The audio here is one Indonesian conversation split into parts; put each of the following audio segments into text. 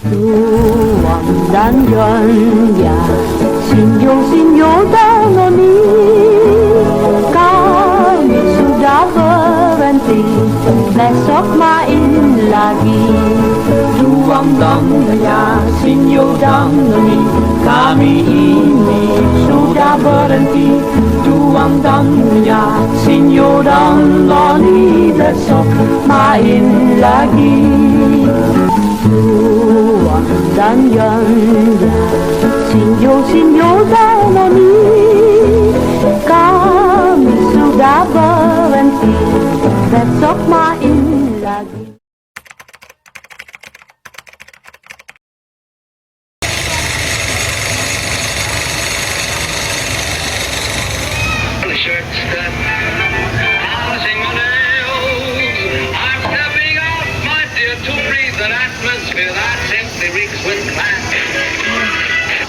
Tuang dan Yonnya sinyo-sinyo danoni, kami sudah berhenti, besok main lagi. Tuang dan Yonnya sinyo danoni, kami ini sudah berhenti. Tuang dan Yonnya sinyo danoni, besok main lagi. Tuang dan Yonnya sinyo-sinyo danoni, kami sudah berhenti, besok main lagi.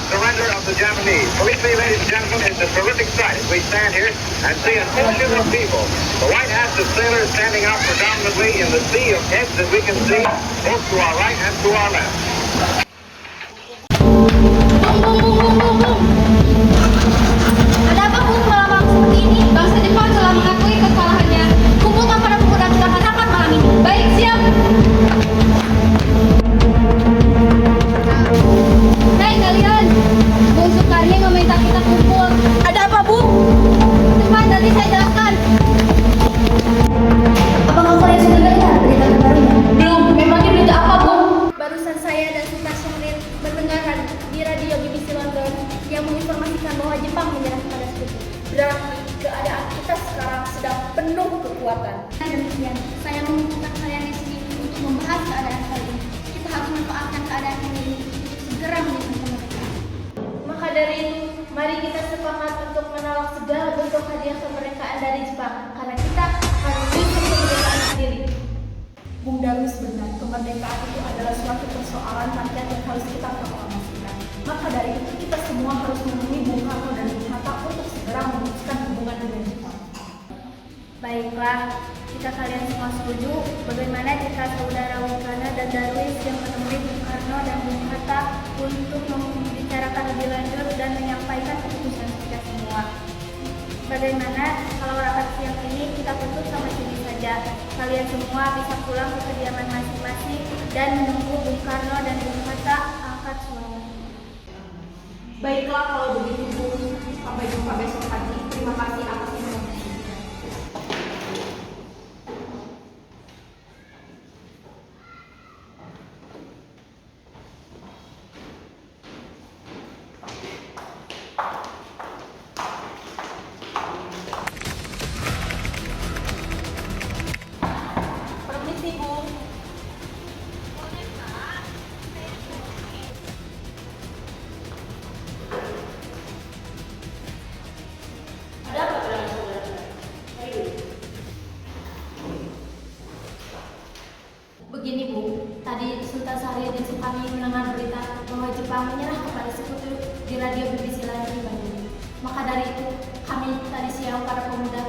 Surrender of the Japanese. Believe me, ladies and gentlemen, it's a terrific sight as we stand here and see an ocean of people. The white-hatted sailors standing out predominantly in the sea of heads that we can see both to our right and to our left. Ada apa pun malam seperti ini? Bangsa Jepang telah mengakui kekalahannya. Kumpulkan para pemuda kita hadapan malam ini. Baik, siap. Hai kalian, Bung Sukarni meminta kita kumpul. Ada apa, Bu? Cepat, nanti saya jelaskan. Apakah kalian sudah dengar berita terbarunya? Belum. Memangnya berita apa, Bu? Barusan saya dan Sultan Syahrir mendengarkan di radio BBC London yang menginformasikan bahwa Jepang menyerah kepada Sekutu. Berarti keadaan kita sekarang sedang penuh kekuatan. Demikian, saya mengumpulkan kalian di sini untuk membahas keadaan kali ini. Kita harus memanfaatkan keadaan ini untuk segera menyusun kemerdekaan. Maka dari itu, mari kita sepakat untuk menolak segala bentuk hadiah kemerdekaan dari Jepang, karena kita harus menyusun kemerdekaan sendiri. Bung Darwis benar, kemerdekaan itu adalah suatu persoalan rakyat yang harus kita proklamasikan. Maka dari itu kita semua harus menemui Bung Karno dan Bung Hatta untuk segera memutuskan hubungan dengan Jepang. Baiklah, jika kalian semua setuju, bagaimana jika saudara Bung Karno dan Darwis yang menemui Bung Karno dan Bung Hatta untuk membicarakan lebih lanjut dan menyampaikan keputusan kita semua? Bagaimana kalau rapat siang ini kita tutup sampai sini saja? Kalian semua bisa pulang ke kediaman masing-masing dan menunggu Bung Karno dan Bung Hatta angkat suara. Baiklah kalau begitu, Bu. Sampai jumpa besok pagi. Terima kasih atas informasi. Permisi, Bu. Ada apa dengan saudara? Begini, Bu, tadi Sultan Syahrir dan Sukarni mendengar berita bahwa Jepang menyerah kepada Sekutu di radio BBC London di Bandung. Maka dari itu, kami tadi siang para pemuda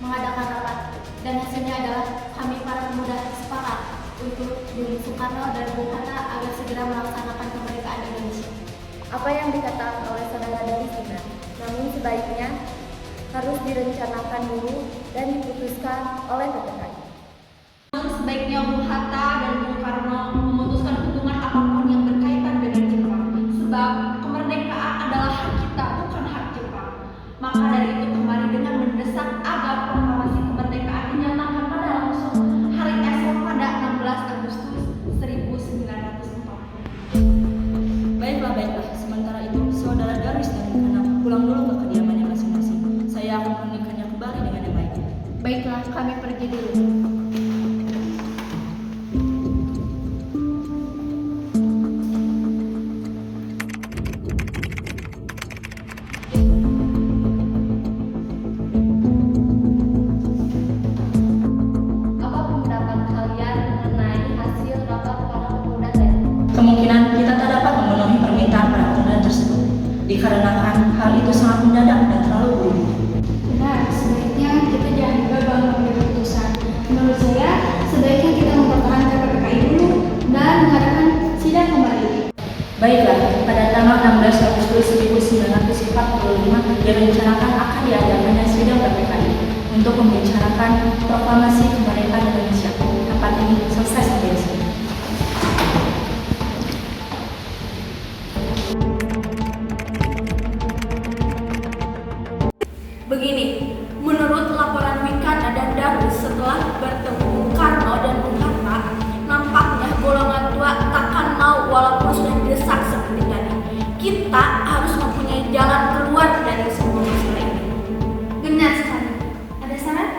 mengadakan rapat dan hasilnya adalah kami para pemuda sepakat untuk Bung Soekarno dan Bung Hatta agar segera melaksanakan kemerdekaan Indonesia. Apa yang dikatakan oleh saudara Darwis benar, namun sebaiknya harus direncanakan dulu dan diputuskan oleh PPKI. Sebaiknya Bung Hatta dan Bung Karno memutuskan hubungan apapun yang berkaitan dengan Jepang, sebab kemerdekaan adalah hak kita, bukan hak Jepang. Maka dari itu kembali dengan mendesak agar proklamasi kemerdekaan dinyatakan pada langsung hari esok pada 16 Agustus 1940. Baiklah. Sementara itu, saudara Darwis dan Bung Karno pulang dulu ke kediamannya masing-masing. Saya akan menikahnya kembali dengan yang baik. Baiklah, kami pergi dulu. Apa pendapat kalian mengenai hasil rapat para pemuda tadi? Kemungkinan kita tak dapat memenuhi permintaan para pemuda tersebut, dikarenakan hal itu sangat mendadak dan terlalu buru-buru. Benar, sebaiknya kita jangan gagal mengambil keputusan. Menurut saya, sebaiknya kita mempertahankan PPKI dulu dan mengadakan sidang Baiklah, pada tanggal 16 Agustus 1945 direncanakan akan diadakannya sidang PPKI untuk membicarakan proklamasi kemerdekaan Indonesia. Tempat ini selesai sampai di sini. Begini, menurut laporan Wikana dan Darwis setelah bertemu Bung Karno dan Bung Hatta, nampaknya golongan tua takkan mau walaupun sudah didesak seperti tadi. Kita harus mempunyai jalan keluar dari semua masalah ini. Benar sekali. Ada saran?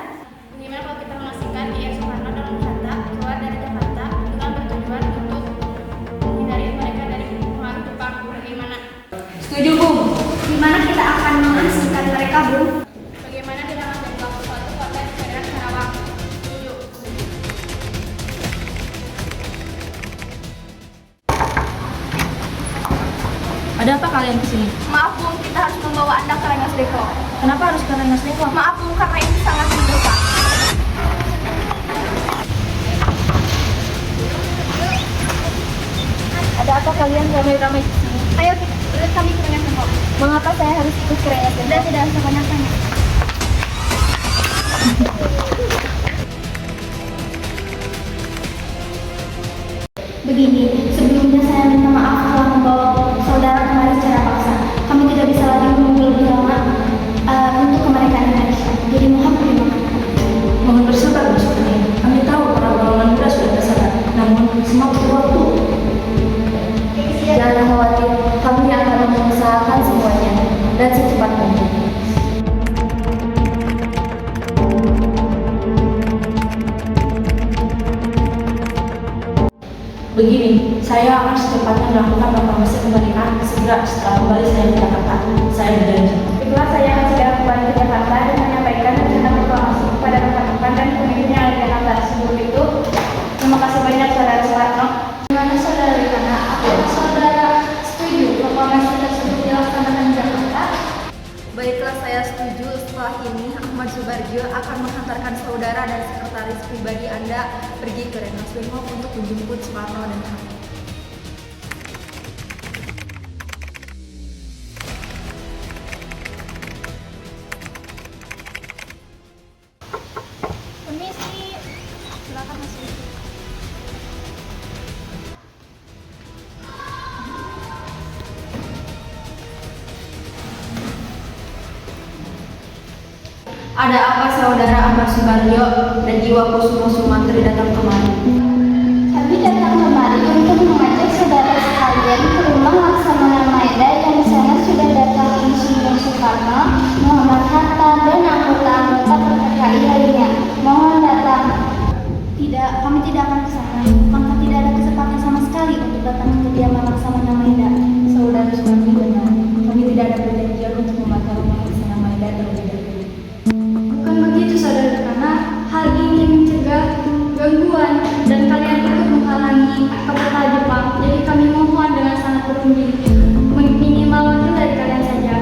Bagaimana kalau kita memastikan IR Soekarno dan Bung Hatta keluar dari Jakarta dengan bertujuan untuk menghindari mereka dari pengaruh Jepang? Bagaimana? Setuju, Bung. Gimana kita akan mengasingkan mereka, Bung? Bagaimana kita menjebak suatu kota di daerah Karawang? Setuju. Ada apa kalian kesini? Maaf, Bung, kita harus membawa Anda ke Rengas Depok. Kenapa harus ke Rengas Depok? Maaf, Bung, karena ini sangat mendesak. Ada apa kalian ramai-ramai di sini? Ayo, ikut kami ke Rengas Depok. Mengapa saya harus ikut ke Rengas Depok? Dan tidak usah banyak-banyak. Begini, sebelumnya saya minta maaf telah membawa saudara kemari secara paksa. Kami tidak bisa lagi menunggu lebih lama untuk kemerdekaan Indonesia. Jadi mohon pertimbangan. Mohon bersabar, Bu Sukni. Kami tahu para golongan muda sudah tersadar, namun semua butuh waktu. Jangan khawatir, kami akan mengusahakan semuanya dan secepat mungkin. Begini, saya akan secepatnya melakukan proklamasi kemerdekaan segera setelah kembali saya ke Jakarta. Saya berjanji. Itulah saya akan segera kembali ke Jakarta dan menyampaikan rencana proklamasi kepada rekan-rekan dan pemimpin yang ada di Jakarta. Sebelum itu, terima kasih banyak Saudara Soekarno. Gimana saudara Rikana? Apakah saudara setuju proklamasi tersebut dilaksanakan di Jakarta? Baiklah, saya setuju. Setelah ini, Ahmad Subarjo akan menghantarkan saudara dan sekretaris pribadi Anda pergi ke Rengas Depok untuk menjemput Soekarno dan Hatta. Permisi, silakan masuk. Ada apa saudara Ahmad Subarjo dan Iwa Kusumo Sumantri datang kemari? Kami datang kemari untuk mengajak saudara sekalian ke rumah Laksamana Maeda yang di sana sudah datang Insinyur Soekarno, Muhammad Hatta, dan anggota-anggota PPKI lainnya. Mohon datang. Tidak, kami tidak akan ke sana. Karena tidak ada kesempatan sama sekali untuk datang ke kediaman Laksamana Maeda. Saudara Sumardi benar, kami tidak ada perjanjian untuk membakar rumah Laksamana Maeda terlebih dahulu. Bukan begitu saudara, karena hal ini mencegah gangguan dan kalian ikut menghalangi kota Jepang. Jadi kami mohon dengan sangat berunding minimal itu dari kalian saja.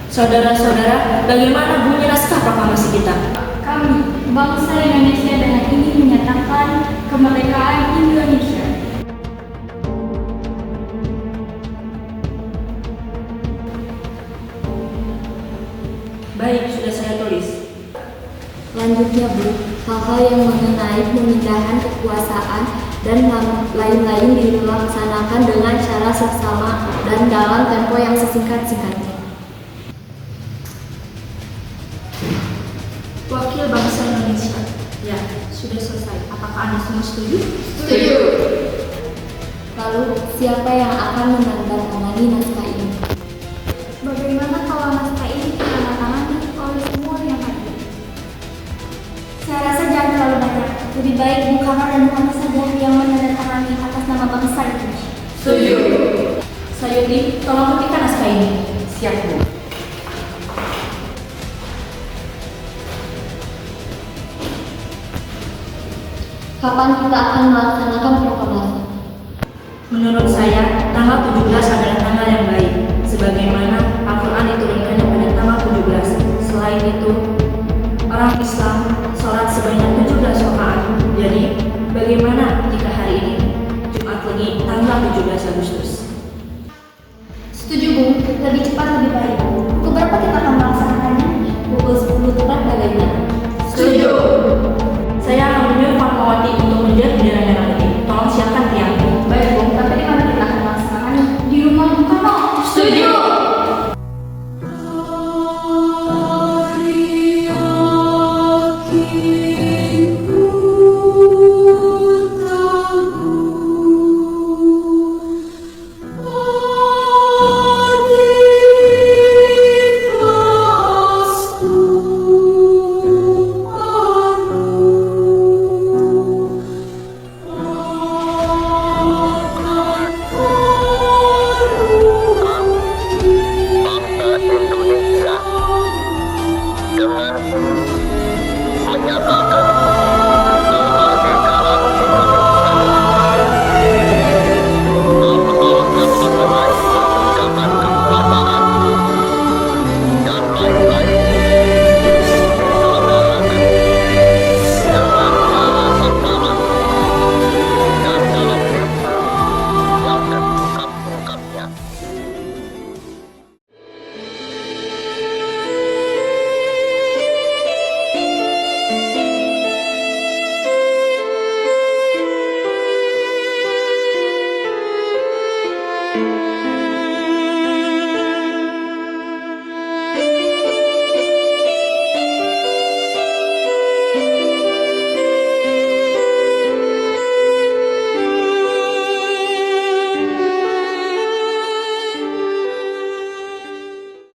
Saudara-saudara, bagaimana bunyi naskah proklamasi kita? Kami, bangsa Indonesia, dengan ini menyatakan kemerdekaan Indonesia. Baik, sudah saya tulis. Lanjutnya, Bu, hal-hal yang mengenai pemindahan kekuasaan dan lain-lain dilaksanakan dengan cara seksama dan dalam tempo yang sesingkat-singkatnya. Wakil bangsa Indonesia. Ya, sudah selesai. Apakah Anda semua setuju? Setuju. Lalu, siapa yang akan menandatangani naskah ini? Bagaimana kalau naskah ini ditandatangani oleh semua yang hadir? Saya rasa jangan terlalu banyak. Lebih baik Bung Karno dan Bung Hatta saja yang menandatangani atas nama bangsa Indonesia. Setuju. Sayuti, tolong ketikkan naskah ini. Siap, Bu. Kapan kita akan melaksanakan proklamasi? Menurut saya, tanggal 17 adalah tanggal yang baik, sebagaimana Al-Quran diturunkan pada tanggal 17. Selain itu, orang Islam sholat Jangan